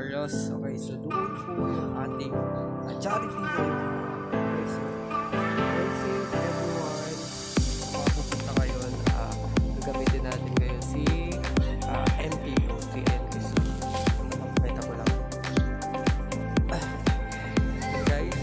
areas. Okay, so doon po yung ating charity day. Okay, so stay safe everyone. Pupunta kayo, gagamitin natin ngayon si MT o KNS. Pakita ko lang. Guys,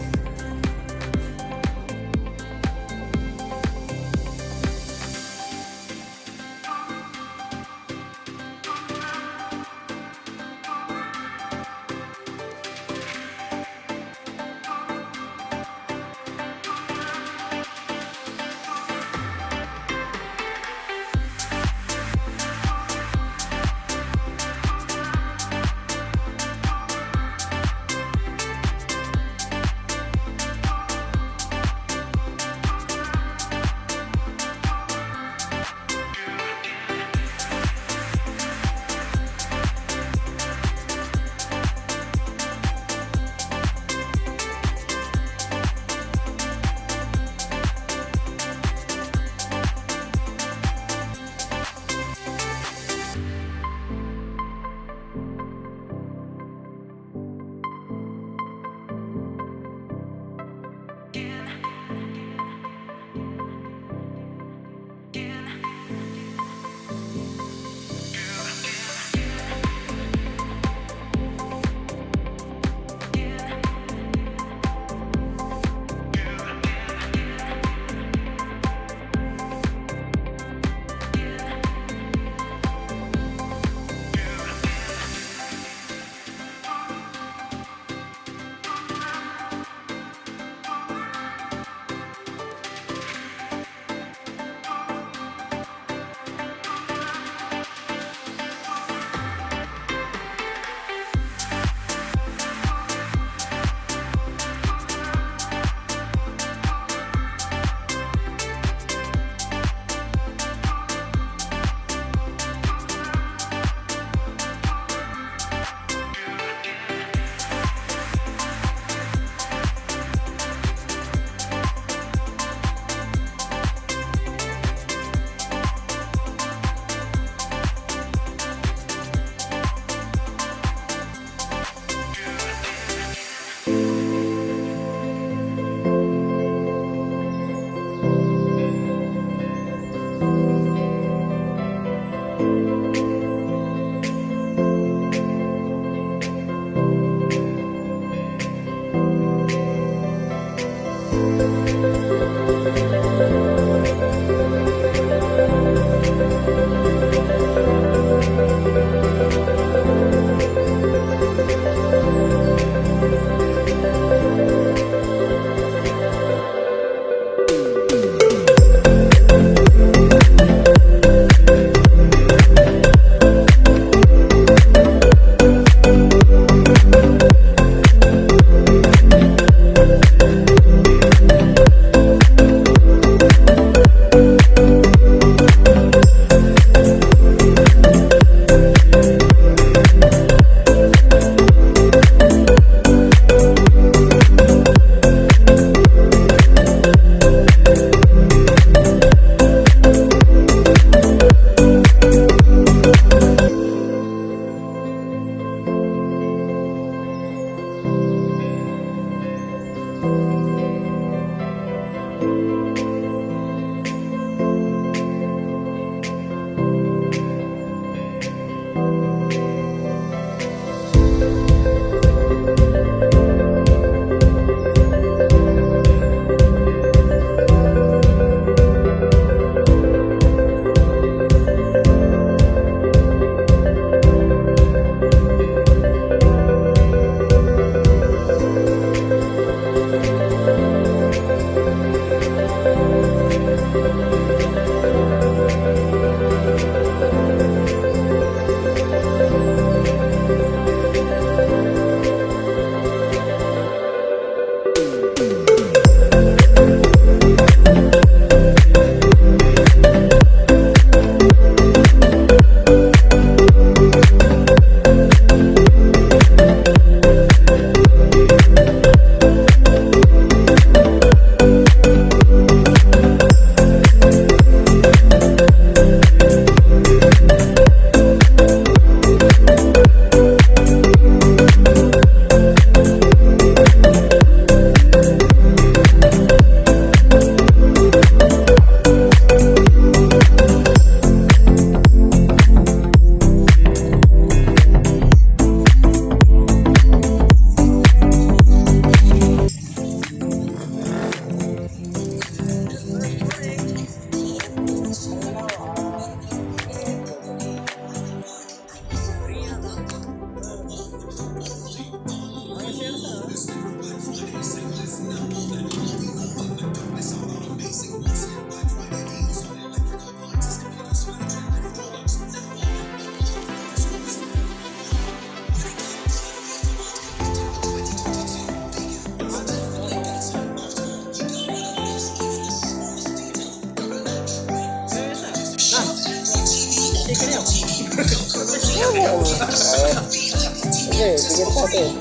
Sige, bigyan natin.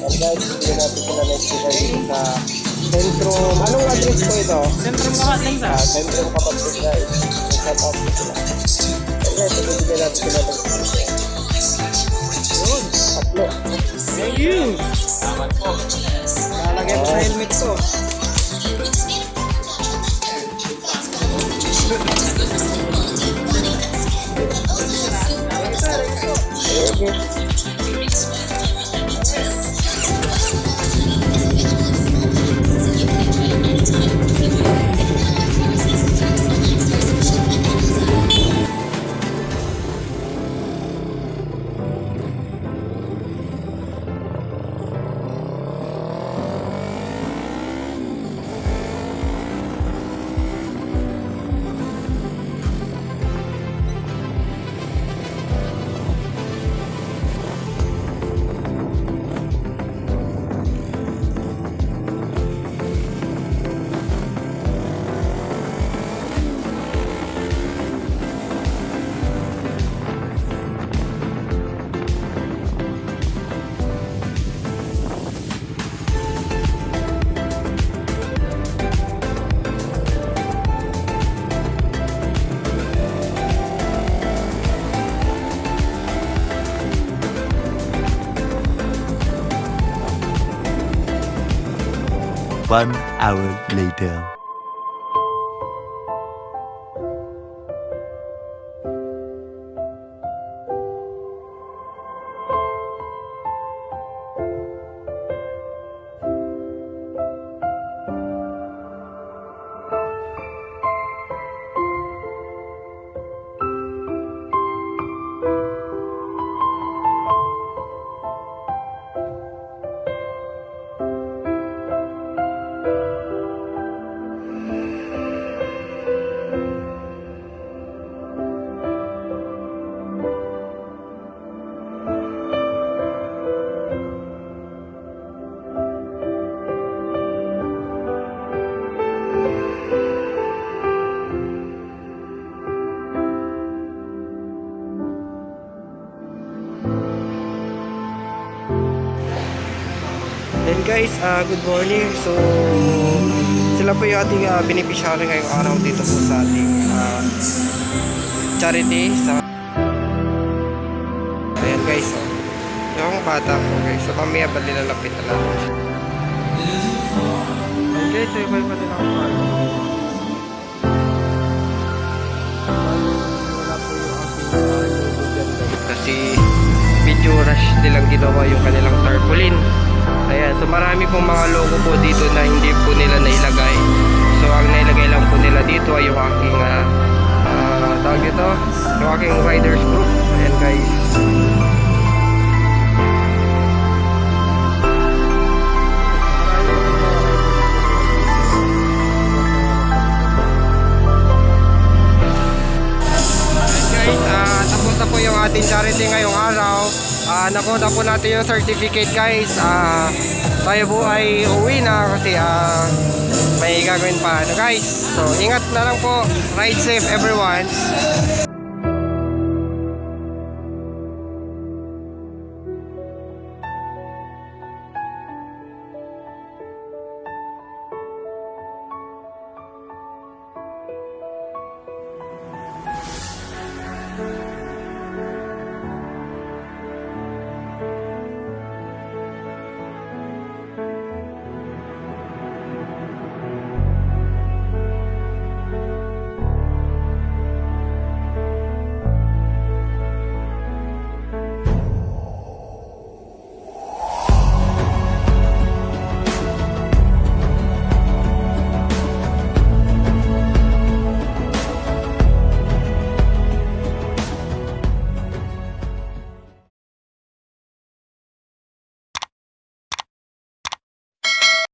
Guys, bigyan natin sila next week dito sa Sentrum. Anong address po ito? Sentrum Kapatid sa. Sentrum Kapatid guys. Shout out po sila. Guys, bigyan natin sila next week. Yun, tatlo. Thank you. Salamat po. Lalagay ko sa helmet ko. One hour later. And guys, good morning. So, sila po yung ating beneficiary ngayong araw dito po sa ating charity. Ayan guys, yung bata po guys. So, mamaya ba nilalapit na natin siya. Okay, so yung pa din ako wala po yung ating kasi video rush nilang ginawa yung kanilang tarpaulin. Ayan, so marami pong mga logo po dito na hindi po nila nailagay. So ang nailagay lang po nila dito ay yung aking tawag dito, yung aking riders group. Ayan guys. Tapos na po yung ating charity ngayong araw. Nakuha na po natin yung certificate guys. Tayo po ay uwi na kasi may gagawin pa guys. So ingat na lang po. Ride safe everyone.